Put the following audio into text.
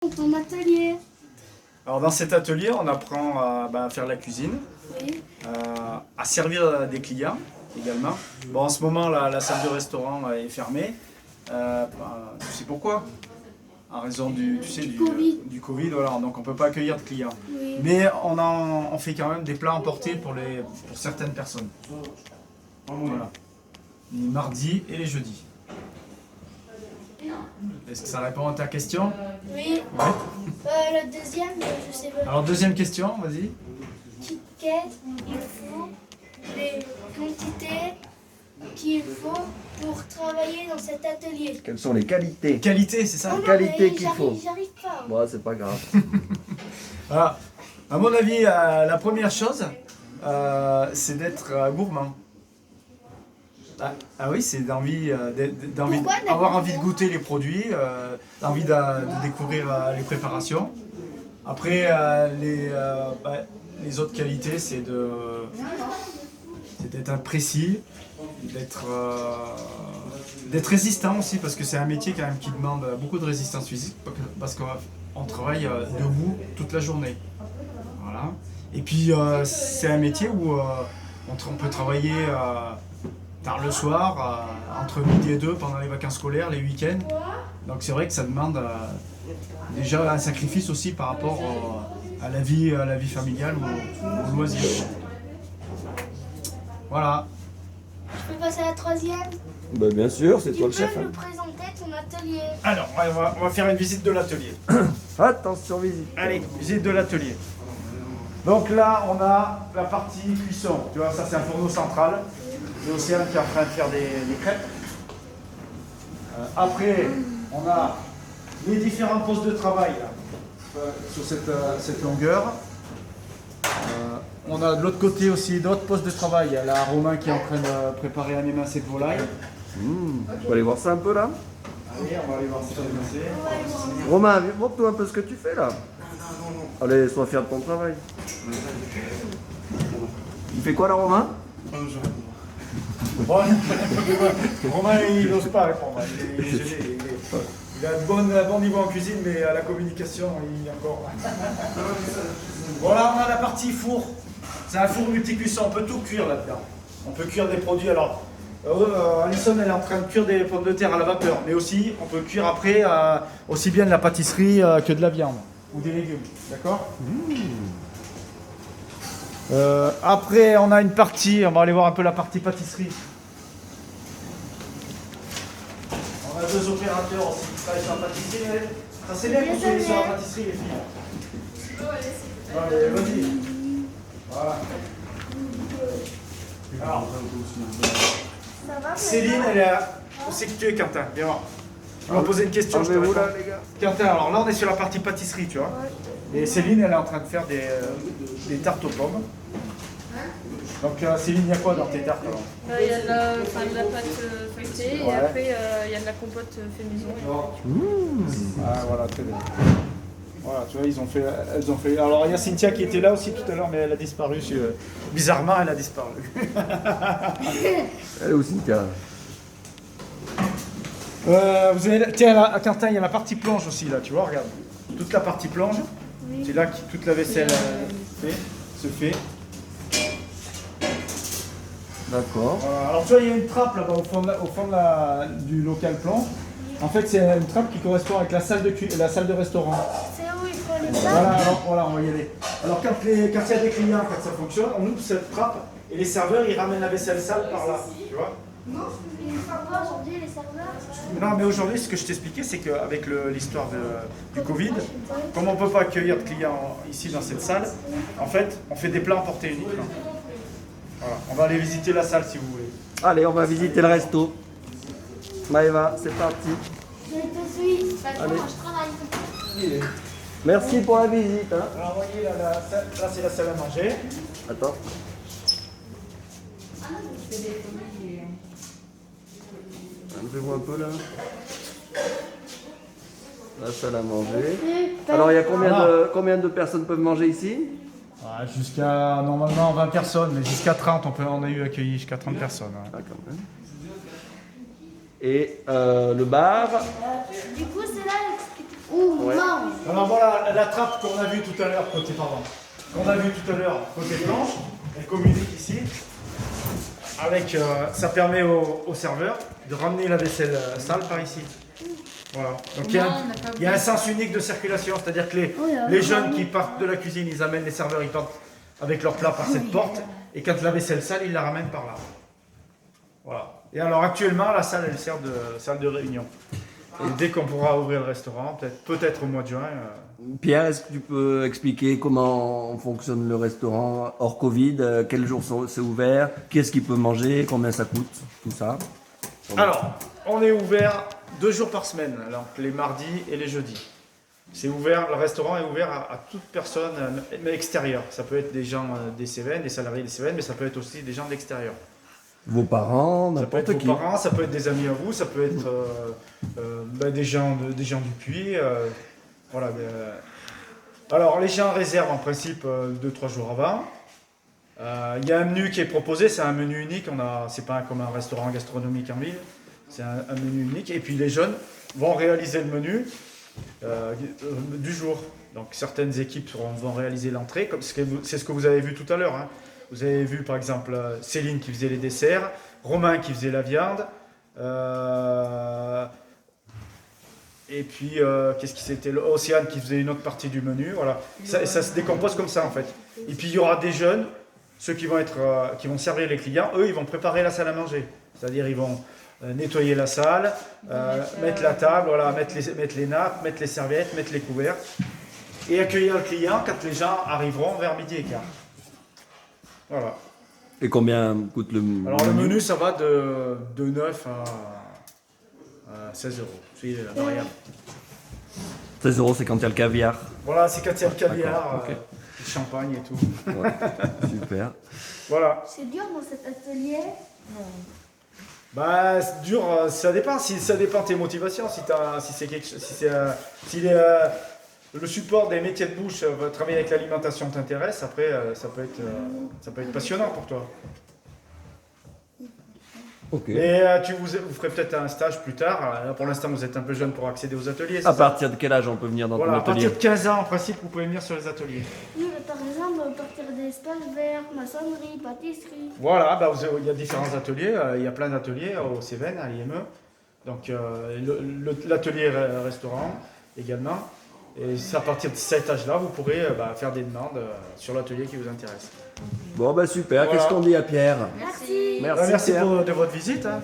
Ton atelier. Alors dans cet atelier, on apprend à faire la cuisine, Oui. à servir des clients également. Bon, en ce moment, la salle de restaurant est fermée. Tu sais pourquoi? En raison du du Covid, voilà, donc on ne peut pas accueillir de clients. Oui. Mais on fait quand même des plats emportés pour certaines personnes. Voilà. Les mardis et les jeudis. Est-ce que ça répond à ta question? Oui. Ouais. Le deuxième, je sais pas. Alors deuxième question, vas-y. Qu'est-ce qu'il faut, les quantités qu'il faut pour travailler dans cet atelier? Quelles sont les qualités? Qualité, c'est ça? Non, qualité mais qu'il faut. J'arrive pas. Bon, c'est pas grave. Voilà. À mon avis, la première chose, c'est d'être gourmand. Ah oui, c'est avoir envie de goûter les produits, envie de découvrir les préparations. Après, les autres qualités, c'est d'être précis, d'être résistant aussi, parce que c'est un métier quand même qui demande beaucoup de résistance physique, parce qu'on travaille debout toute la journée. Voilà. Et puis, c'est un métier où on peut travailler tard le soir, entre midi et 2 pendant les vacances scolaires, les week-ends. Donc c'est vrai que ça demande déjà un sacrifice aussi par rapport à la vie familiale ou au loisir. Voilà. Je peux passer à la troisième? Bah, bien sûr, c'est toi le Tu chef. peux Hein. nous présenter ton atelier? Alors, on va faire une visite de l'atelier. Attention, visite. Allez, visite de l'atelier. Donc là, on a la partie cuisson. Tu vois, ça c'est un fourneau central. C'est Océane qui est en train de faire des crêpes. Après, on a les différents postes de travail là, sur cette longueur. On a de l'autre côté aussi d'autres postes de travail. Il y a là Romain qui est en train de préparer un émincé de volaille. Tu vas aller voir ça un peu là? Allez, on va aller voir ça émincé. Romain, montre-nous un peu ce que tu fais là. Allez, sois fier de ton travail. Il fait quoi là, Romain? Bon, Romain, il n'ose pas répondre. Il est gêné. Il a un bon niveau en cuisine, mais à la communication, il est encore. Voilà, on a la partie four. C'est un four multicuisson, on peut tout cuire là-dedans. On peut cuire des produits. Alors, Alison, elle est en train de cuire des pommes de terre à la vapeur, mais aussi, on peut cuire après aussi bien de la pâtisserie que de la viande ou des légumes. D'accord? Après, on a une partie, on va aller voir un peu la partie pâtisserie. On a deux opérateurs aussi qui travaillent sur la pâtisserie. Ça c'est bien qu'on soit sur la pâtisserie, les filles. Allez, vas-y. Voilà. Alors, Ça va? Céline, elle est à... Où c'est que tu es, Quentin? Viens voir. Tu m'as posé une question, je te où réponds. là, les gars? Quentin, alors là, on est sur la partie pâtisserie, tu vois. Et Céline, elle est en train de faire des tartes aux pommes. Donc Céline, il y a quoi dans tes tartes alors? Il y a de la pâte feuilletée et après il y a de la compote fait maison. Ah voilà, très bien. Voilà, tu vois, elles ont fait. Alors il y a Cynthia qui était là aussi tout à l'heure, mais elle a disparu. Bizarrement, elle a disparu. Elle est où, Cynthia? Tiens, là, à Quentin, il y a la partie plonge aussi, là, tu vois, regarde. Toute la partie plonge, c'est là que toute la vaisselle se fait. D'accord. Voilà. Alors tu vois, il y a une trappe là-bas au fond du local plonge. En fait, c'est une trappe qui correspond avec la salle de restaurant. C'est où il faut aller ça? Voilà, alors, voilà, on va y aller. Alors quand il y a des clients, quand ça fonctionne, on ouvre cette trappe et les serveurs, ils ramènent la vaisselle sale par là, tu vois. Non, ils ne font pas aujourd'hui les serveurs. Non, mais aujourd'hui, ce que je t'expliquais, c'est qu'avec l'histoire du Covid, comme on ne peut pas accueillir de clients ici dans cette salle, en fait, on fait des plats emportés uniquement. Voilà. On va aller visiter la salle si vous voulez. Allez, on va visiter le resto. Maëva, c'est parti. Je te suis. Allez. Je travaille. Merci pour la visite. Hein. Alors, vous voyez, là c'est la salle à manger. Attends. Enlevez-moi un peu là. La salle à manger. Alors, il y a combien de personnes peuvent manger ici? Jusqu'à normalement 20 personnes, mais jusqu'à 30, on a eu accueilli jusqu'à 30 personnes. Ouais. Ah, quand même. Et le bar. Du coup, c'est là Ouh, Ouais. mange. Alors voilà, la trappe qu'on a vue tout à l'heure côté blanche, elle communique ici. Avec, ça permet au serveur de ramener la vaisselle sale par ici. Voilà. Donc il y a un sens unique de circulation, c'est-à-dire que les jeunes qui partent de la cuisine, ils amènent les serveurs, ils partent avec leur plat par cette porte, et quand la vaisselle sale, ils la ramènent par là. Voilà. Et alors actuellement, la salle, elle sert de salle de réunion. Et dès qu'on pourra ouvrir le restaurant, peut-être au mois de juin. Pierre, est-ce que tu peux expliquer comment fonctionne le restaurant hors Covid? Quels jours c'est ouvert? Qui est-ce qui peut manger? Combien ça coûte? Tout ça. Alors, on est ouvert 2 jours par semaine, donc les mardis et les jeudis. C'est ouvert, le restaurant est ouvert à toute personne, mais extérieure. Ça peut être des gens des Cévennes, des salariés des Cévennes, mais ça peut être aussi des gens de l'extérieur. Vos parents, Ça peut être n'importe qui. vos parents, ça peut être des amis à vous, ça peut être des gens du Puy. Voilà. Alors, les gens réservent en principe 2-3 jours avant. Il y a un menu qui est proposé, c'est un menu unique. C'est pas comme un restaurant gastronomique en ville, c'est un menu unique. Et puis les jeunes vont réaliser le menu du jour. Donc certaines équipes vont réaliser l'entrée, comme c'est ce que vous avez vu tout à l'heure. Hein. Vous avez vu par exemple Céline qui faisait les desserts, Romain qui faisait la viande. Et puis, qu'est-ce qui c'était? Océane qui faisait une autre partie du menu. Voilà. Ça se décompose comme ça en fait. Et puis il y aura des jeunes, ceux qui vont servir les clients, eux ils vont préparer la salle à manger. C'est-à-dire ils vont nettoyer la salle, mettre la table, voilà, mettre les nappes, mettre les serviettes, mettre les couverts. Et accueillir le client quand les gens arriveront vers midi et quart. Voilà. Et combien coûte le menu? Alors le menu ça va de 9 à 16 euros. C'est la variable. 16 euros, c'est quand il y a le caviar. Voilà, c'est quand il y a le caviar, D'accord, ok. le champagne et tout. Ouais. Super. Voilà. C'est dur dans cet atelier. Bah, c'est dur, ça dépend. Ça dépend de tes motivations. Si le support des métiers de bouche, travailler avec l'alimentation t'intéresse, après, ça peut être passionnant pour toi. Ok. Mais vous ferez peut-être un stage plus tard. Là, pour l'instant, vous êtes un peu jeune pour accéder aux ateliers. À partir de quel âge on peut venir dans Voilà, ton à atelier? partir de 15 ans, en principe, vous pouvez venir sur les ateliers. Oui, par exemple, à partir des stages verts, maçonnerie, pâtisserie. Voilà, il y a différents ateliers. Il y a plein d'ateliers au Cévennes, à l'IME. Donc, l'atelier restaurant également. Et c'est à partir de cet âge-là, vous pourrez faire des demandes sur l'atelier qui vous intéresse. Bon, bah super. Voilà. Qu'est-ce qu'on dit à Pierre? Merci. Merci, Merci Pierre. de votre visite. Hein.